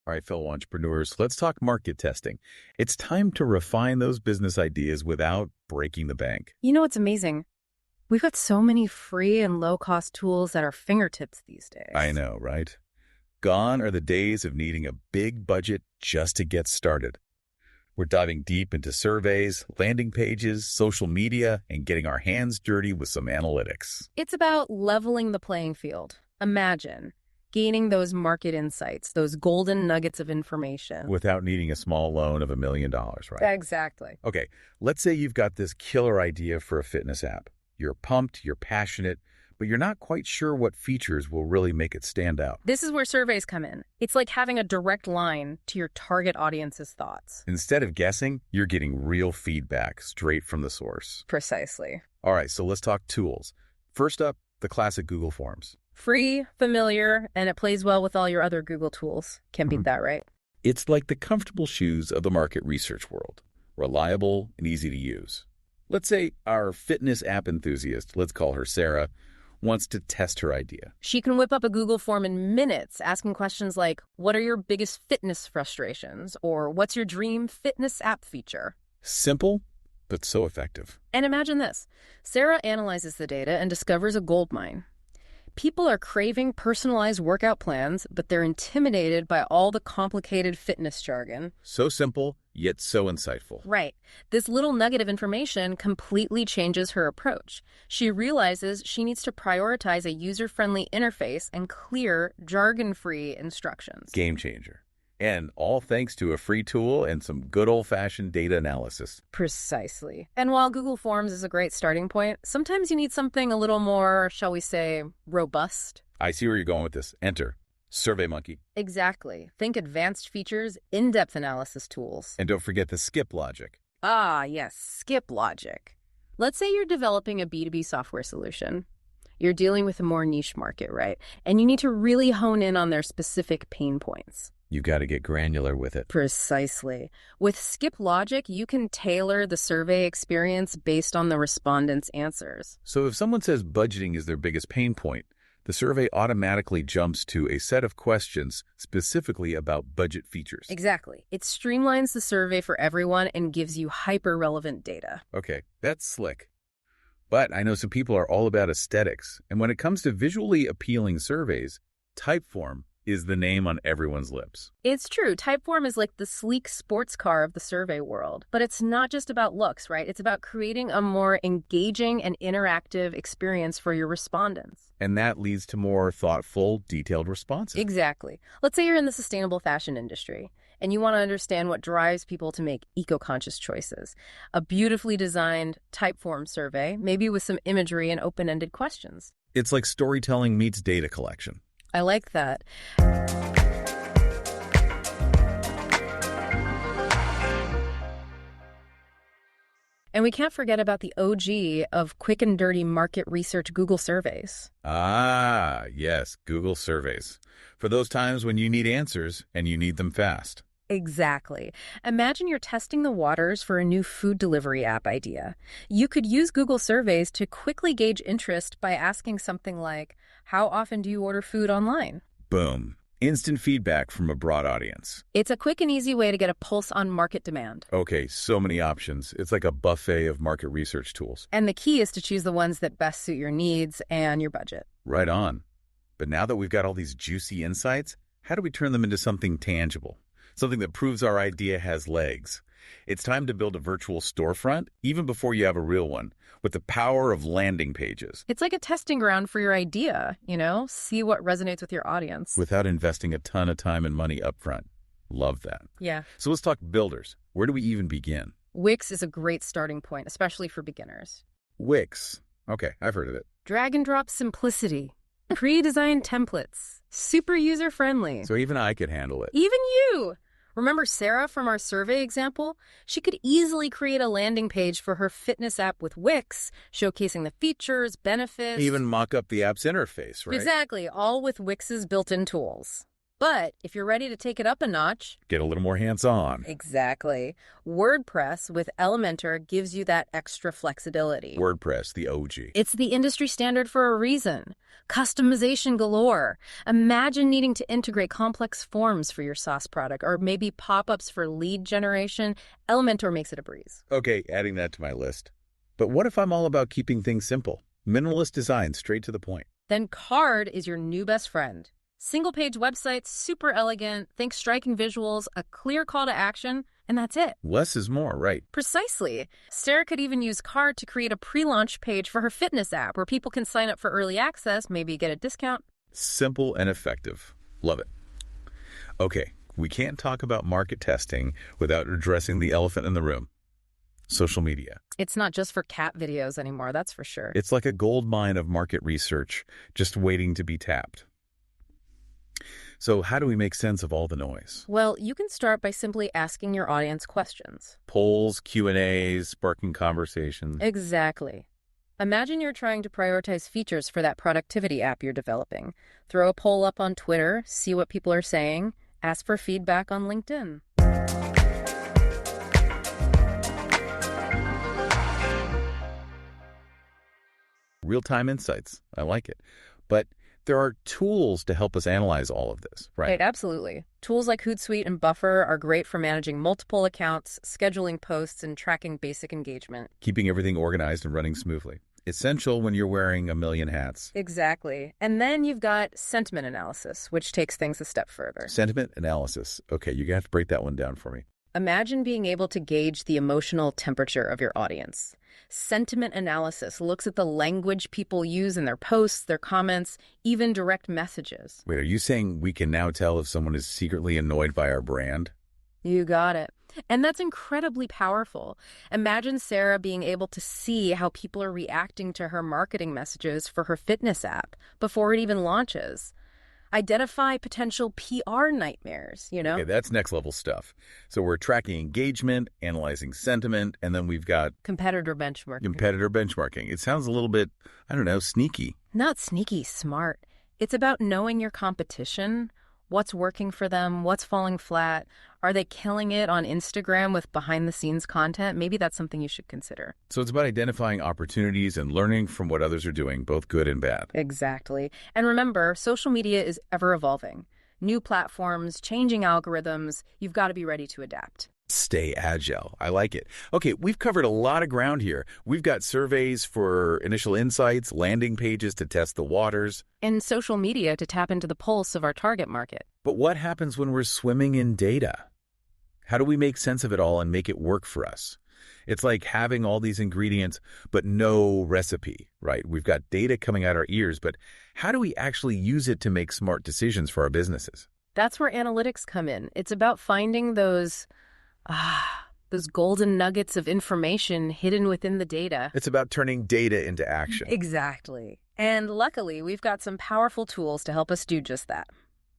All right, fellow entrepreneurs, let's talk market testing. It's time to refine those business ideas without breaking the bank. You know what's amazing? We've got so many free and low-cost tools at our fingertips these days. I know, right? Gone are the days of needing a big budget just to get started. We're diving deep into surveys, landing pages, social media, and getting our hands dirty with some analytics. It's about leveling the playing field. Imagine gaining those market insights, those golden nuggets of information. Without needing a small loan of $1 million, right? Exactly. Okay, let's say you've got this killer idea for a fitness app. You're pumped, you're passionate, but you're not quite sure what features will really make it stand out. This is where surveys come in. It's like having a direct line to your target audience's thoughts. Instead of guessing, you're getting real feedback straight from the source. Precisely. All right, so let's talk tools. First up, the classic Google Forms. Free, familiar, and it plays well with all your other Google tools. Can't beat that, right? It's like the comfortable shoes of the market research world. Reliable and easy to use. Let's say our fitness app enthusiast, let's call her Sarah, wants to test her idea. She can whip up a Google form in minutes, asking questions like, what are your biggest fitness frustrations? Or what's your dream fitness app feature? Simple, but so effective. And imagine this. Sarah analyzes the data and discovers a goldmine. People are craving personalized workout plans, but they're intimidated by all the complicated fitness jargon. So simple, yet so insightful. Right. This little nugget of information completely changes her approach. She realizes she needs to prioritize a user-friendly interface and clear, jargon-free instructions. Game changer. And all thanks to a free tool and some good old-fashioned data analysis. Precisely. And while Google Forms is a great starting point, sometimes you need something a little more, shall we say, robust. I see where you're going with this. Enter SurveyMonkey. Exactly. Think advanced features, in-depth analysis tools. And don't forget the skip logic. Ah, yes, skip logic. Let's say you're developing a B2B software solution. You're dealing with a more niche market, right? And you need to really hone in on their specific pain points. You've got to get granular with it. Precisely. With Skip Logic, you can tailor the survey experience based on the respondents' answers. So if someone says budgeting is their biggest pain point, the survey automatically jumps to a set of questions specifically about budget features. Exactly. It streamlines the survey for everyone and gives you hyper-relevant data. Okay, that's slick. But I know some people are all about aesthetics, and when it comes to visually appealing surveys, Typeform is the name on everyone's lips. It's true. Typeform is like the sleek sports car of the survey world. But it's not just about looks, right? It's about creating a more engaging and interactive experience for your respondents. And that leads to more thoughtful, detailed responses. Exactly. Let's say you're in the sustainable fashion industry and you want to understand what drives people to make eco-conscious choices. A beautifully designed Typeform survey, maybe with some imagery and open-ended questions. It's like storytelling meets data collection. I like that. And we can't forget about the OG of quick and dirty market research Google surveys. Ah, yes, Google surveys. For those times when you need answers and you need them fast. Exactly. Imagine you're testing the waters for a new food delivery app idea. You could use Google surveys to quickly gauge interest by asking something like, how often do you order food online? Boom. Instant feedback from a broad audience. It's a quick and easy way to get a pulse on market demand. Okay, so many options. It's like a buffet of market research tools. And the key is to choose the ones that best suit your needs and your budget. Right on. But now that we've got all these juicy insights, how do we turn them into something tangible? Something that proves our idea has legs. It's time to build a virtual storefront, even before you have a real one, with the power of landing pages. It's like a testing ground for your idea, see what resonates with your audience. Without investing a ton of time and money upfront. Love that. Yeah. So let's talk builders. Where do we even begin? Wix is a great starting point, especially for beginners. Wix. Okay, I've heard of it. Drag and drop simplicity. Pre-designed templates. Super user-friendly. So even I could handle it. Even you! Remember Sarah from our survey example? She could easily create a landing page for her fitness app with Wix, showcasing the features, benefits. Even mock up the app's interface, right? Exactly, all with Wix's built-in tools. But if you're ready to take it up a notch, Get a little more hands-on. exactly, WordPress with Elementor gives you that extra flexibility. WordPress, the OG. It's the industry standard for a reason. Customization galore. Imagine needing to integrate complex forms for your SaaS product or maybe pop-ups for lead generation. Elementor makes it a breeze. Okay, adding that to my list. But what if I'm all about keeping things simple? Minimalist design, straight to the point. Then Card is your new best friend. Single-page websites, super elegant, think striking visuals, a clear call to action, and that's it. Less is more, right? Precisely. Sarah could even use Card to create a pre-launch page for her fitness app where people can sign up for early access, maybe get a discount. Simple and effective. Love it. Okay, we can't talk about market testing without addressing the elephant in the room. Social media. It's not just for cat videos anymore, that's for sure. It's like a gold mine of market research, just waiting to be tapped. So how do we make sense of all the noise? Well, you can start by simply asking your audience questions. Polls, Q&As, sparking conversations. Exactly. Imagine you're trying to prioritize features for that productivity app you're developing. Throw a poll up on Twitter, see what people are saying, ask for feedback on LinkedIn. Real-time insights. I like it. But there are tools to help us analyze all of this, right? Right, absolutely. Tools like Hootsuite and Buffer are great for managing multiple accounts, scheduling posts, and tracking basic engagement. Keeping everything organized and running smoothly. Essential when you're wearing a million hats. Exactly. And then you've got sentiment analysis, which takes things a step further. Sentiment analysis. Okay, you're going to have to break that one down for me. Imagine being able to gauge the emotional temperature of your audience. Sentiment analysis looks at the language people use in their posts, their comments, even direct messages. Wait, are you saying we can now tell if someone is secretly annoyed by our brand? You got it. And that's incredibly powerful. Imagine Sarah being able to see how people are reacting to her marketing messages for her fitness app before it even launches. Identify potential PR nightmares, Okay, that's next level stuff. So we're tracking engagement, analyzing sentiment, and then we've got Competitor benchmarking. competitor benchmarking. It sounds a little bit, I don't know, sneaky. Not sneaky, smart. It's about knowing your competition, what's working for them, what's falling flat. Are they killing it on Instagram with behind-the-scenes content? Maybe that's something you should consider. So it's about identifying opportunities and learning from what others are doing, both good and bad. Exactly. And remember, social media is ever evolving. New platforms, changing algorithms. You've got to be ready to adapt. Stay agile. I like it. Okay, we've covered a lot of ground here. We've got surveys for initial insights, landing pages to test the waters, And social media to tap into the pulse of our target market. but what happens when we're swimming in data? How do we make sense of it all and make it work for us? It's like having all these ingredients, but no recipe, right? We've got data coming out our ears, but how do we actually use it to make smart decisions for our businesses? That's where analytics come in. It's about finding those golden nuggets of information hidden within the data. It's about turning data into action. Exactly. And luckily, we've got some powerful tools to help us do just that.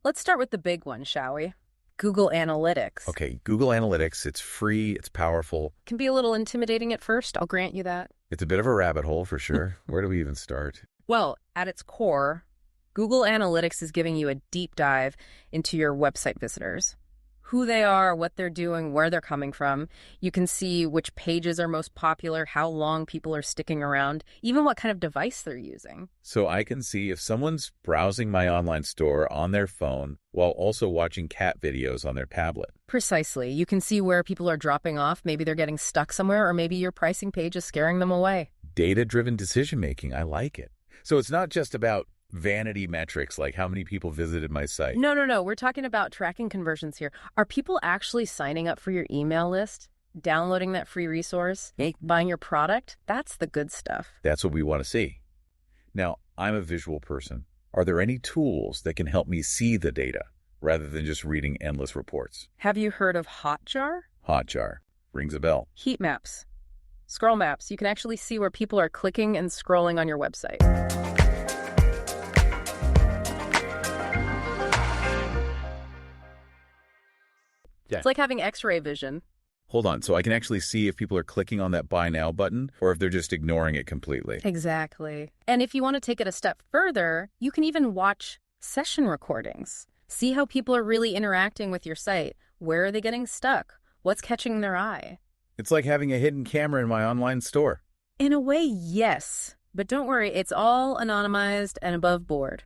Let's start with the big one, shall we? Google Analytics. Okay, Google Analytics, it's free, it's powerful. Can be a little intimidating at first, I'll grant you that. It's a bit of a rabbit hole for sure. Where do we even start? Well, at its core, Google Analytics is giving you a deep dive into your website visitors. Who they are, what they're doing, where they're coming from. You can see which pages are most popular, how long people are sticking around, even what kind of device they're using. So I can see if someone's browsing my online store on their phone while also watching cat videos on their tablet. Precisely. You can see where people are dropping off. Maybe they're getting stuck somewhere, or maybe your pricing page is scaring them away. Data-driven decision-making, I like it. So it's not just about vanity metrics like how many people visited my site. No. We're talking about tracking conversions here. Are people actually signing up for your email list, downloading that free resource, buying your product? That's the good stuff. That's what we want to see. Now, I'm a visual person. Are there any tools that can help me see the data rather than just reading endless reports? Have you heard of Hotjar? Hotjar. Rings a bell. Heat maps. Scroll maps. You can actually see where people are clicking and scrolling on your website. Yeah. It's like having X-ray vision. Hold on. So I can actually see if people are clicking on that buy now button or if they're just ignoring it completely. Exactly. And if you want to take it a step further, you can even watch session recordings. See how people are really interacting with your site. Where are they getting stuck? What's catching their eye? It's like having a hidden camera in my online store. In a way, yes. But don't worry, it's all anonymized and above board.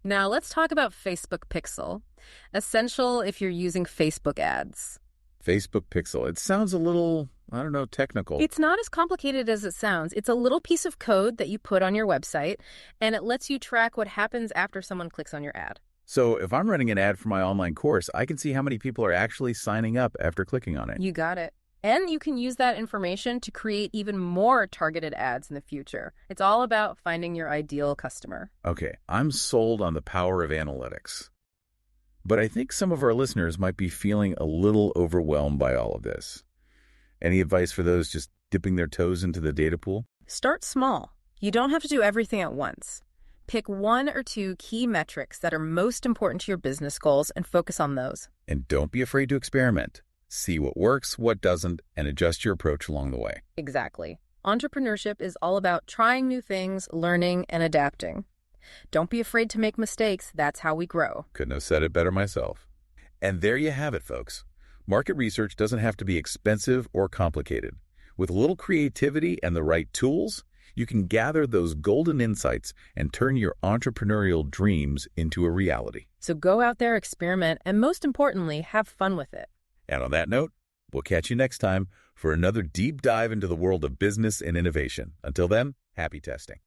Now let's talk about Facebook Pixel. Essential if you're using Facebook ads. Facebook Pixel. It sounds a little, I don't know, technical. It's not as complicated as it sounds. It's a little piece of code that you put on your website, and it lets you track what happens after someone clicks on your ad. So if I'm running an ad for my online course, I can see how many people are actually signing up after clicking on it. You got it. And you can use that information to create even more targeted ads in the future. It's all about finding your ideal customer. Okay, I'm sold on the power of analytics. But I think some of our listeners might be feeling a little overwhelmed by all of this. Any advice for those just dipping their toes into the data pool? Start small. You don't have to do everything at once. Pick 1 or 2 key metrics that are most important to your business goals and focus on those. And don't be afraid to experiment. See what works, what doesn't, and adjust your approach along the way. Exactly. Entrepreneurship is all about trying new things, learning, and adapting. Don't be afraid to make mistakes. That's how we grow. Couldn't have said it better myself. And there you have it, folks. Market research doesn't have to be expensive or complicated. With a little creativity and the right tools, you can gather those golden insights and turn your entrepreneurial dreams into a reality. So go out there, experiment, and most importantly, have fun with it. And on that note, we'll catch you next time for another deep dive into the world of business and innovation. Until then, happy testing.